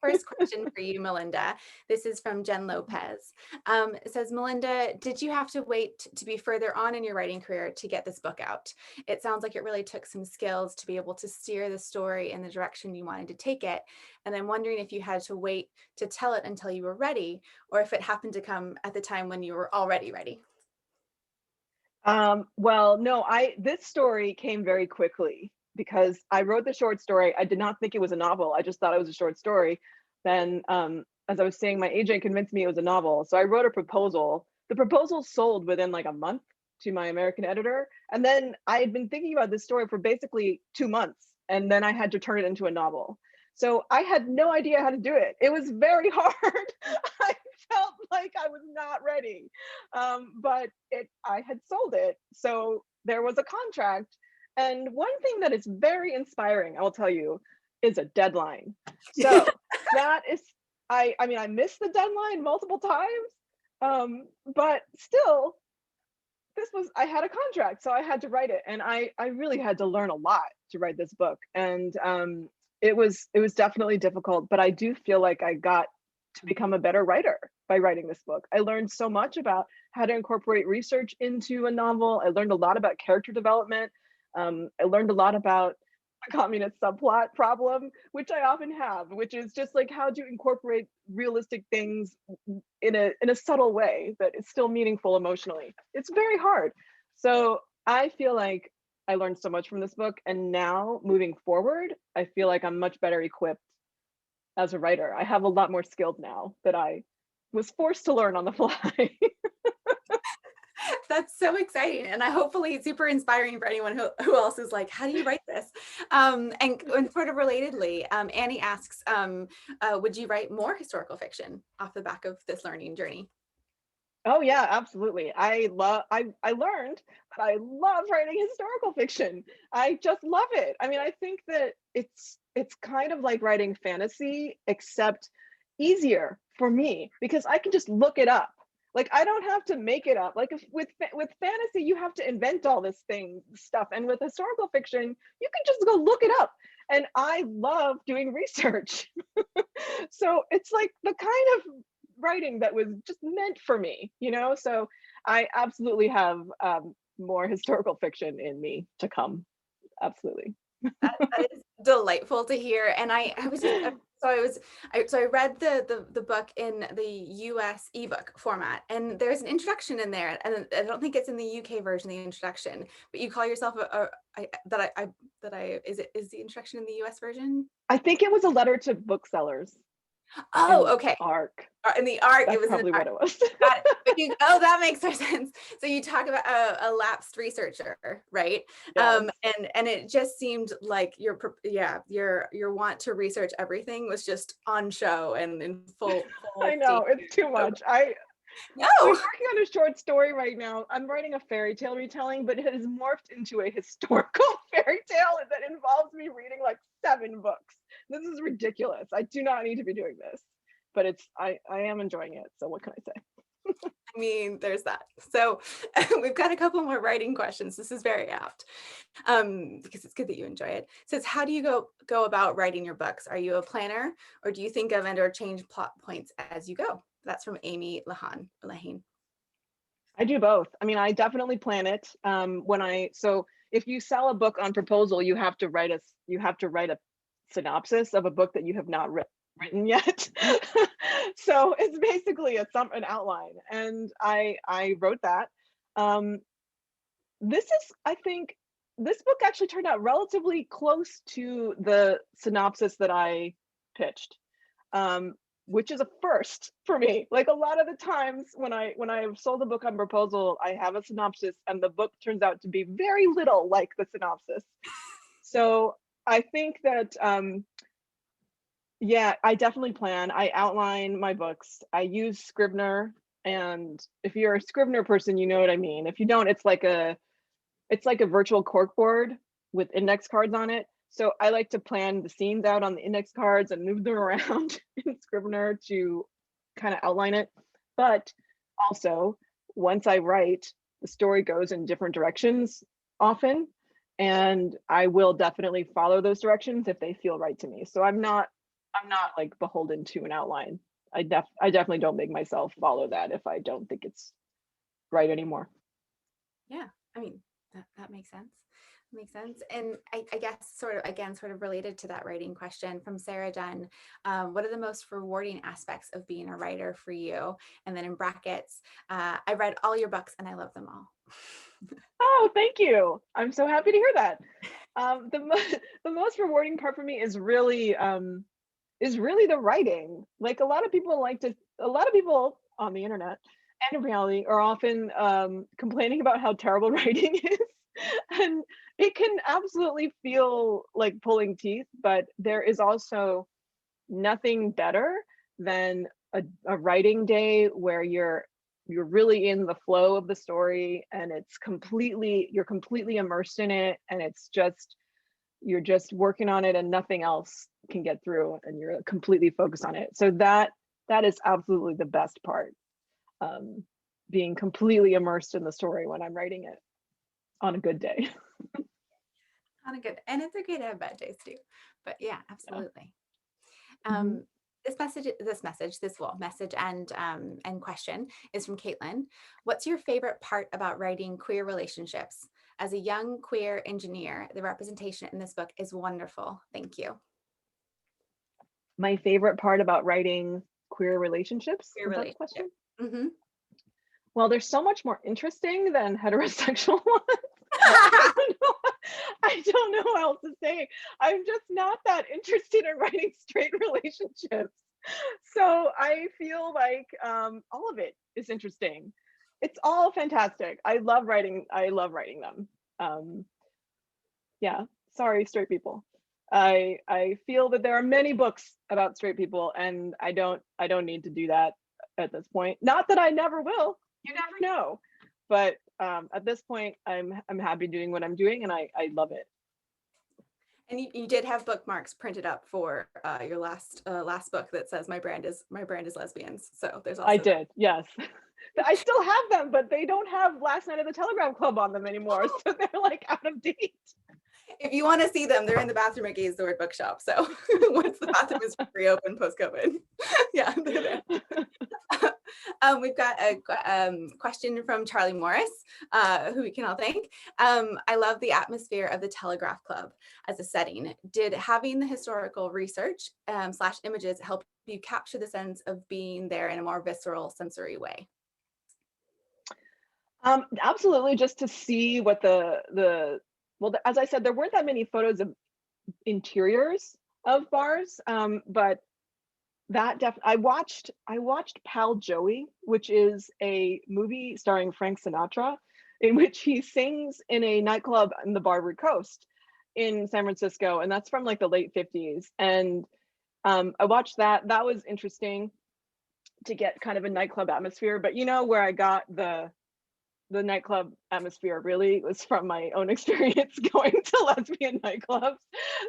Speaker 1: first question for you, Melinda. This is from Jen Lopez. It says, Melinda, did you have to wait to be further on in your writing career to get this book out? It sounds like it really took some skills to be able to steer the story in the direction you wanted to take it. And I'm wondering if you had to wait to tell it until you were ready, or if it happened to come at the time when you were already ready.
Speaker 3: Well, no, this story came very quickly because I wrote the short story. I did not think it was a novel. I just thought it was a short story. Then, as I was saying, my agent convinced me it was a novel. So I wrote a proposal. The proposal sold within like a month to my American editor. And then I had been thinking about this story for basically 2 months. And then I had to turn it into a novel. So I had no idea how to do it. It was very hard. I felt like I was not ready, but I had sold it. So there was a contract. And one thing that is very inspiring, I will tell you, is a deadline. So that is, I mean, I missed the deadline multiple times, but still, I had a contract, so I had to write it. And I really had to learn a lot to write this book. And it was definitely difficult, but I do feel like I got to become a better writer by writing this book. I learned so much about how to incorporate research into a novel. I learned a lot about character development. I learned a lot about the communist subplot problem, which I often have, which is just like how to incorporate realistic things in a subtle way that is still meaningful emotionally. It's very hard. So I feel like I learned so much from this book, and now moving forward, I feel like I'm much better equipped as a writer. I have a lot more skills now that I was forced to learn on the fly.
Speaker 1: That's so exciting, and hopefully super inspiring for anyone who else is like, how do you write this? And sort of relatedly, Annie asks, would you write more historical fiction off the back of this learning journey?
Speaker 3: Oh yeah, absolutely. I learned that I love writing historical fiction. I just love it. I mean, I think that it's kind of like writing fantasy, except easier for me because I can just look it up. Like I don't have to make it up. Like with fantasy, you have to invent all this stuff, and with historical fiction, you can just go look it up. And I love doing research. So it's like the kind of writing that was just meant for me, you know? So I absolutely have more historical fiction in me to come. Absolutely.
Speaker 1: That is delightful to hear. And I read the book in the US ebook format, and there's an introduction in there, and I don't think it's in the UK version, the introduction, but you call yourself is the introduction in the US version?
Speaker 3: I think it was a letter to booksellers.
Speaker 1: Oh, okay.
Speaker 3: Arc.
Speaker 1: In the arc, it
Speaker 3: That's
Speaker 1: was in the
Speaker 3: probably what
Speaker 1: arc.
Speaker 3: it was.
Speaker 1: Got it. But oh, that makes more sense. So you talk about a lapsed researcher, right?
Speaker 3: Yes.
Speaker 1: And it just seemed like your want to research everything was just on show and in full
Speaker 3: I know,
Speaker 1: steam.
Speaker 3: it's too much.
Speaker 1: No.
Speaker 3: I'm working on a short story right now. I'm writing a fairy tale retelling, but it has morphed into a historical fairy tale that involves me reading like 7 books. This is ridiculous. I do not need to be doing this, but I am enjoying it. So what can I say?
Speaker 1: I mean, there's that. So we've got a couple more writing questions. This is very apt because it's good that you enjoy it. It says, how do you go about writing your books? Are you a planner, or do you think of and or change plot points as you go? That's from Amy Lahane.
Speaker 3: I do both. I mean, I definitely plan it. So if you sell a book on proposal, you have to write a synopsis of a book that you have not written yet. So it's basically an outline, and I wrote that. I think this book actually turned out relatively close to the synopsis that I pitched. Which is a first for me. Like, a lot of the times when I've sold a book on proposal, I have a synopsis and the book turns out to be very little like the synopsis. So I think that yeah, I definitely plan. I outline my books. I use Scrivener, and if you're a Scrivener person, you know what I mean. If you don't, it's like a virtual corkboard with index cards on it. So I like to plan the scenes out on the index cards and move them around in Scrivener to kind of outline it. But also, once I write, the story goes in different directions often, and I will definitely follow those directions if they feel right to me. So I'm not like beholden to an outline. I definitely don't make myself follow that if I don't think it's right anymore.
Speaker 1: Yeah, I mean, that makes sense. Makes sense. And I guess sort of related to that writing question from Sarah Dunn, what are the most rewarding aspects of being a writer for you? And then in brackets, I read all your books and I love them all.
Speaker 3: Oh, thank you. I'm so happy to hear that. The most rewarding part for me is really the writing. Like, a lot of people on the internet and in reality are often complaining about how terrible writing is. And it can absolutely feel like pulling teeth, but there is also nothing better than a writing day where you're really in the flow of the story, and you're completely immersed in it, and you're just working on it and nothing else can get through, and you're completely focused on it. So that is absolutely the best part, being completely immersed in the story when I'm writing it on a good day.
Speaker 1: And it's okay to have bad days too, but yeah, absolutely.
Speaker 3: Yeah.
Speaker 1: This message and question is from Caitlin. What's your favorite part about writing queer relationships? As a young queer engineer, the representation in this book is wonderful. Thank you.
Speaker 3: My favorite part about writing queer relationships?
Speaker 1: Queer
Speaker 3: Was that the question?
Speaker 1: Mm-hmm.
Speaker 3: Well, they're so much more interesting than heterosexual ones. I don't know what else to say. I'm just not that interested in writing straight relationships. So I feel like all of it is interesting. It's all fantastic. I love writing them. Yeah, sorry, straight people. I feel that there are many books about straight people, and I don't need to do that at this point. Not that I never will. You never know. But at this point, I'm happy doing what I'm doing, and I love it.
Speaker 1: And you did have bookmarks printed up for your last book that says my brand is lesbians. So there's also
Speaker 3: I did, yes. I still have them, but they don't have Last Night at the Telegraph Club on them anymore, so they're like out of date.
Speaker 1: If you want to see them, they're in the bathroom at Gaze the Word Bookshop. So once the bathroom is reopened post-COVID, yeah, they're there. We've got a question from Charlie Morris, who we can all thank. I love the atmosphere of the Telegraph Club as a setting. Did having the historical research / images help you capture the sense of being there in a more visceral, sensory way?
Speaker 3: Absolutely, just to see what as I said, there weren't that many photos of interiors of bars, but I watched Pal Joey, which is a movie starring Frank Sinatra, in which he sings in a nightclub in the Barbary Coast in San Francisco, and that's from like the late 50s. And I watched that. That was interesting to get kind of a nightclub atmosphere. But you know where I got the nightclub atmosphere really was from my own experience going to lesbian nightclubs.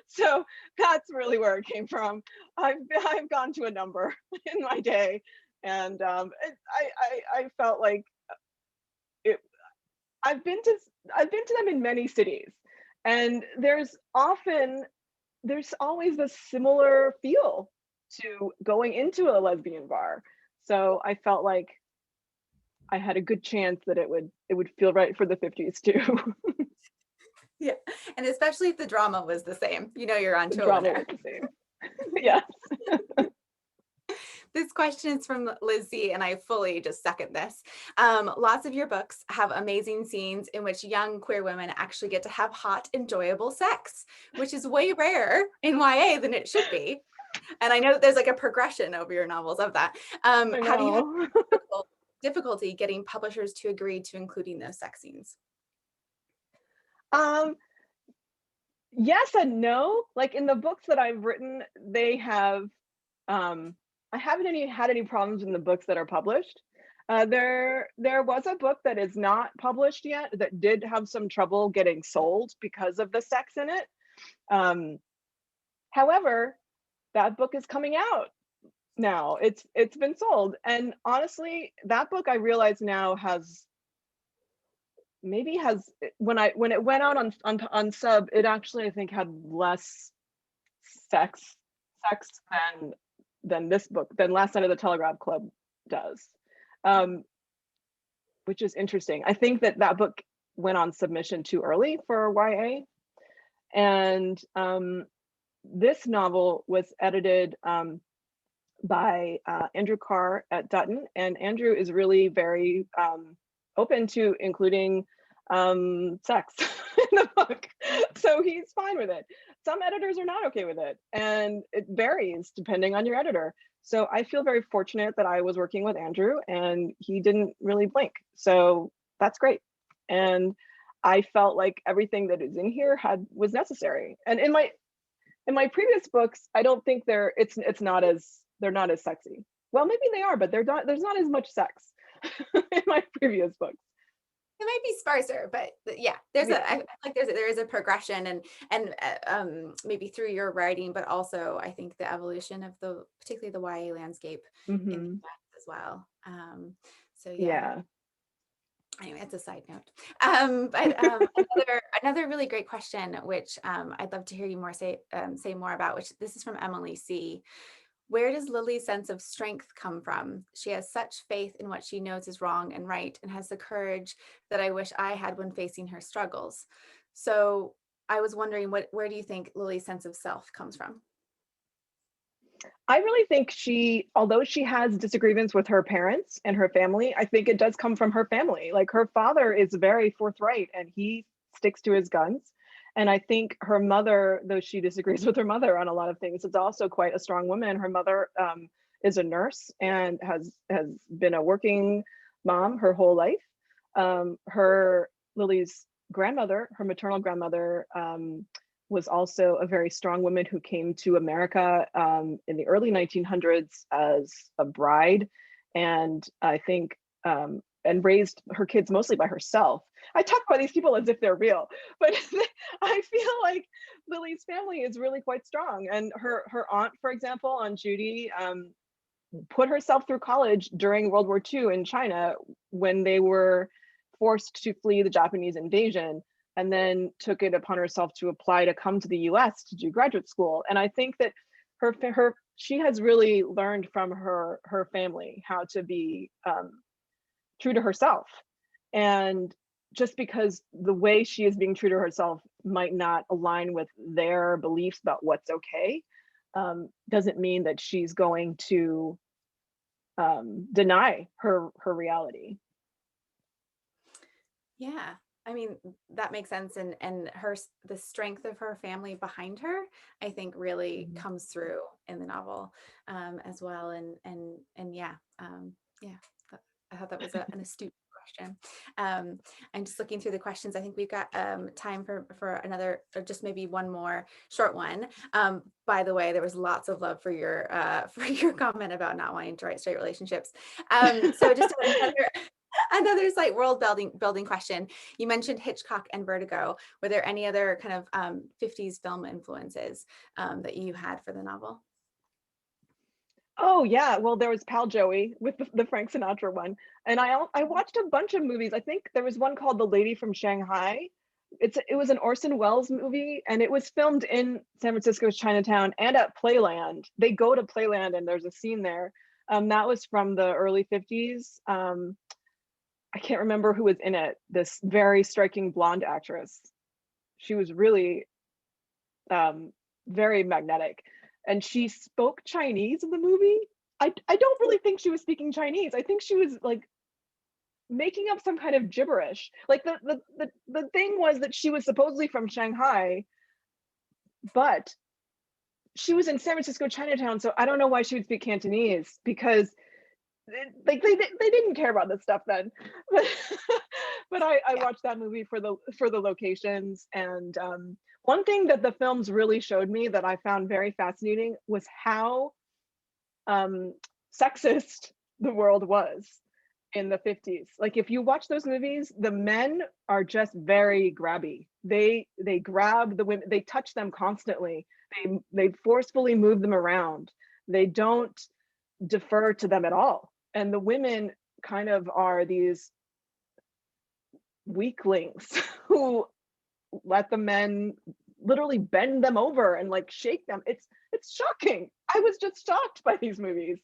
Speaker 3: So that's really where it came from. I've gone to a number in my day, and I felt like it. I've been to them in many cities, and there's always this similar feel to going into a lesbian bar. So I felt like I had a good chance that it would feel right for the 50s too.
Speaker 1: Yeah. And especially if the drama was the same, you're
Speaker 3: The
Speaker 1: onto a
Speaker 3: drama
Speaker 1: winner.
Speaker 3: was the same. Yes.
Speaker 1: This question is from Lizzie, and I fully just second this. Lots of your books have amazing scenes in which young queer women actually get to have hot, enjoyable sex, which is way rarer in YA than it should be. And I know that there's like a progression over your novels of that.
Speaker 3: I
Speaker 1: Have you had
Speaker 3: know.
Speaker 1: difficulty getting publishers to agree to including those sex scenes?
Speaker 3: Um, yes and no. Like in the books that I've written, they have I haven't had any problems in the books that are published. There was a book that is not published yet that did have some trouble getting sold because of the sex in it. However, that book is coming out now. It's been sold, and honestly, that book I realize now has when it went out on sub, it actually I think had less sex than this book than Last Night of the Telegraph Club does, which is interesting. I think that book went on submission too early for YA, and this novel was edited by Andrew Carr at Dutton, and Andrew is really very open to including sex in the book, so he's fine with it. Some editors are not okay with it, and it varies depending on your editor. So I feel very fortunate that I was working with Andrew, and he didn't really blink. So that's great, and I felt like everything that is in here was necessary. And in my previous books, I don't think they're not as sexy. Well, maybe they are, but there's not as much sex in my previous books.
Speaker 1: It might be sparser, but yeah, I like there is a progression and maybe through your writing, but also I think the evolution of particularly the YA landscape in the US as well. So yeah. Anyway, it's a side note. But another really great question, which I'd love to hear you say more about, which this is from Emily C. Where does Lilly's sense of strength come from? She has such faith in what she knows is wrong and right, and has the courage that I wish I had when facing her struggles. So I was wondering, where do you think Lilly's sense of self comes from?
Speaker 3: I really think although she has disagreements with her parents and her family, I think it does come from her family. Like her father is very forthright and he sticks to his guns. And I think her mother, though she disagrees with her mother on a lot of things, is also quite a strong woman. Her mother is a nurse and has been a working mom her whole life. Lily's grandmother, her maternal grandmother, was also a very strong woman who came to America in the early 1900s as a bride, and I think and raised her kids mostly by herself. I talk about these people as if they're real, but I feel like Lily's family is really quite strong. And her aunt, for example, Aunt Judy, put herself through college during World War II in China when they were forced to flee the Japanese invasion, and then took it upon herself to apply to come to the US to do graduate school. And I think that she has really learned from her family how to be true to herself. And just because the way she is being true to herself might not align with their beliefs about what's okay, doesn't mean that she's going to deny her reality.
Speaker 1: Yeah. I mean, that makes sense. And the strength of her family behind her, I think really
Speaker 3: Mhm.
Speaker 1: comes through in the novel, as well. And yeah, yeah, I thought that was an astute question. I'm just looking through the questions. I think we've got time for another, or just maybe one more short one. By the way, there was lots of love for your for your comment about not wanting to write straight relationships. So just another like world building question. You mentioned Hitchcock and Vertigo. Were there any other kind of 50s film influences that you had for the novel?
Speaker 3: Oh yeah, well there was Pal Joey with the Frank Sinatra one, and I watched a bunch of movies. I think there was one called The Lady from Shanghai. It was an Orson Welles movie, and it was filmed in San Francisco's Chinatown and at Playland. They go to Playland, and there's a scene there. That was from the early 50s. I can't remember who was in it. This very striking blonde actress. She was really very magnetic, and she spoke Chinese in the movie. I don't really think she was speaking Chinese. I think she was like making up some kind of gibberish. Like the thing was that she was supposedly from Shanghai, but she was in San Francisco Chinatown, so I don't know why she would speak Cantonese, because like they didn't care about this stuff then. But but I
Speaker 1: Yeah.
Speaker 3: watched that movie for the locations. And one thing that the films really showed me that I found very fascinating was how um, sexist the world was in the 50s. Like if you watch those movies, the men are just very grabby. They grab the women, they touch them constantly. They forcefully move them around. They don't defer to them at all. And the women kind of are these weaklings who let the men literally bend them over and like shake them. It's shocking. I was just shocked by these movies.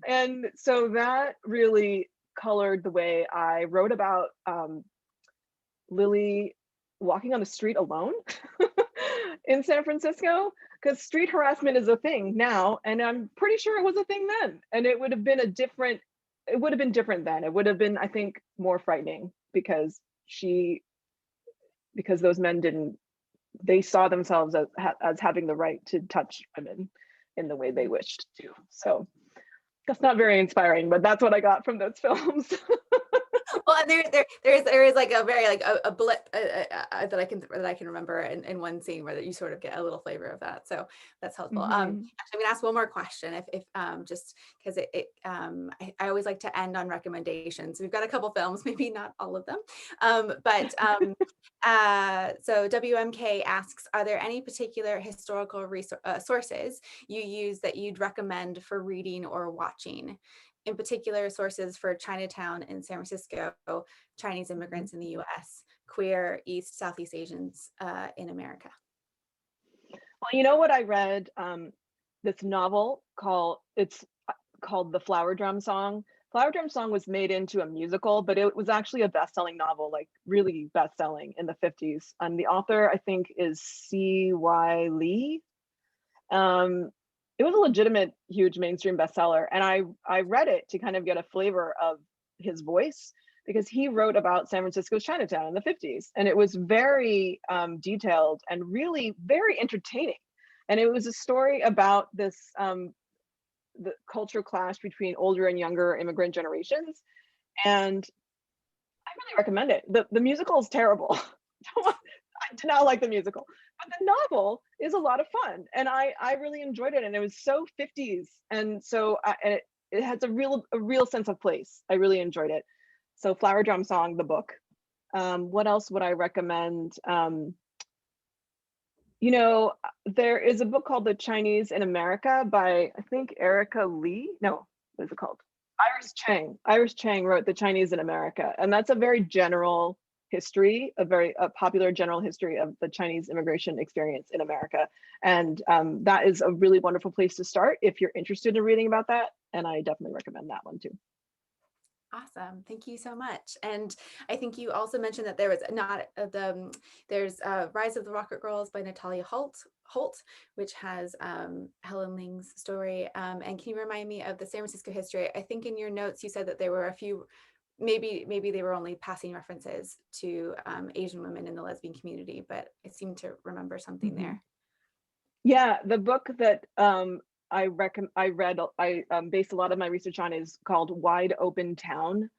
Speaker 3: And so that really colored the way I wrote about Lilly walking on the street alone in San Francisco, because street harassment is a thing now, and I'm pretty sure it was a thing then. And it would have been different then. It would have been, I think, more frightening, because those men didn't, they saw themselves as having the right to touch women in the way they wished to. So that's not very inspiring, but that's what I got from those films.
Speaker 1: Well, and there is like a very like a blip that I can remember in one scene where you sort of get a little flavor of that. So that's helpful.
Speaker 3: Mhm.
Speaker 1: Actually, I'm gonna ask one more question, if just because I always like to end on recommendations. We've got a couple films, maybe not all of them, but so WMK asks, are there any particular historical sources you use that you'd recommend for reading or watching? In particular, sources for Chinatown in San Francisco, Chinese immigrants in the US, queer Southeast Asians in America.
Speaker 3: Well, you know what I read? This novel called The Flower Drum Song. Flower Drum Song was made into a musical, but it was actually a best-selling novel, like really best-selling in the 50s. The author, I think, is C.Y. Lee. It was a legitimate, huge mainstream bestseller, and I read it to kind of get a flavor of his voice, because he wrote about San Francisco's Chinatown in the 50s, and it was very detailed and really very entertaining. And it was a story about this the culture clash between older and younger immigrant generations, and I really recommend it. The musical is terrible. I did not like the musical, but the novel is a lot of fun, and I really enjoyed it, and it was so 50s, and so it has a real sense of place. I really enjoyed it. So Flower Drum Song, the book. What else would I recommend? You know, there is a book called The Chinese in America by, I think, Erica Lee. No, what is it called? Iris Chang. Iris Chang wrote The Chinese in America, and that's a very general history, a popular general history of the Chinese immigration experience in America. And that is a really wonderful place to start if you're interested in reading about that. And I definitely recommend that one too.
Speaker 1: Awesome. Thank you so much. And I think you also mentioned that there was not there's Rise of the Rocket Girls by Natalia Holt, which has Helen Ling's story. And can you remind me of the San Francisco history? I think in your notes you said that there were a few maybe they were only passing references to Asian women in the lesbian community, but I seem to remember something there.
Speaker 3: Yeah, the book that I based a lot of my research on is called Wide Open Town.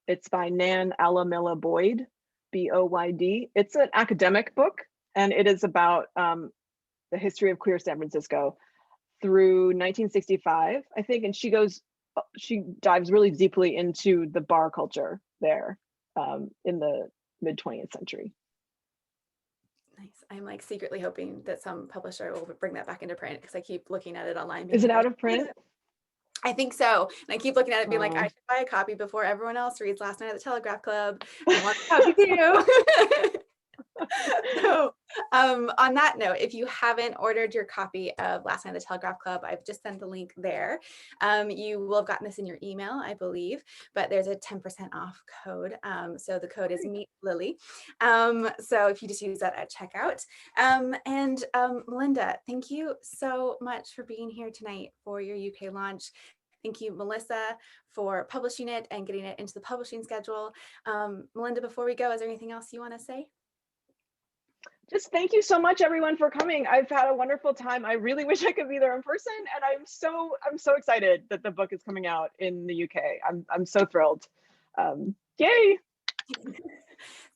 Speaker 3: It's by Nan Alamilla Boyd, Boyd. It's an academic book, and it is about the history of queer San Francisco through 1965, I think. And she dives really deeply into the bar culture there in the mid 20th century.
Speaker 1: Nice. I'm like secretly hoping that some publisher will bring that back into print, because I keep looking at it online.
Speaker 3: Is it out of print?
Speaker 1: I think so. And I keep looking at it being like, I should buy a copy before everyone else reads Last Night at the Telegraph Club. I want a copy too. So on that note, if you haven't ordered your copy of Last Night at the Telegraph Club, I've just sent the link there. You will have gotten this in your email, I believe, but there's a 10% off code. So the code is Meet Lilly. So if you just use that at checkout. And Malinda, thank you so much for being here tonight for your UK launch. Thank you, Melissa, for publishing it and getting it into the publishing schedule. Malinda, before we go, is there anything else you want to say?
Speaker 3: Just thank you so much, everyone, for coming. I've had a wonderful time. I really wish I could be there in person, and I'm so excited that the book is coming out in the UK. I'm so thrilled. Yay!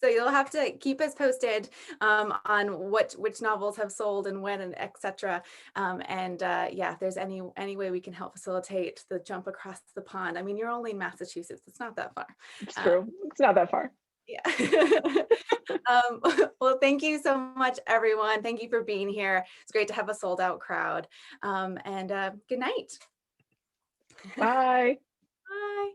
Speaker 1: So you'll have to keep us posted on which novels have sold and when, and etc. Yeah, if there's any way we can help facilitate the jump across the pond. I mean, you're only in Massachusetts. It's not that far.
Speaker 3: It's true. It's not that far.
Speaker 1: Yeah. Well, thank you so much, everyone. Thank you for being here. It's great to have a sold out crowd. Good night.
Speaker 3: Bye.
Speaker 1: Bye.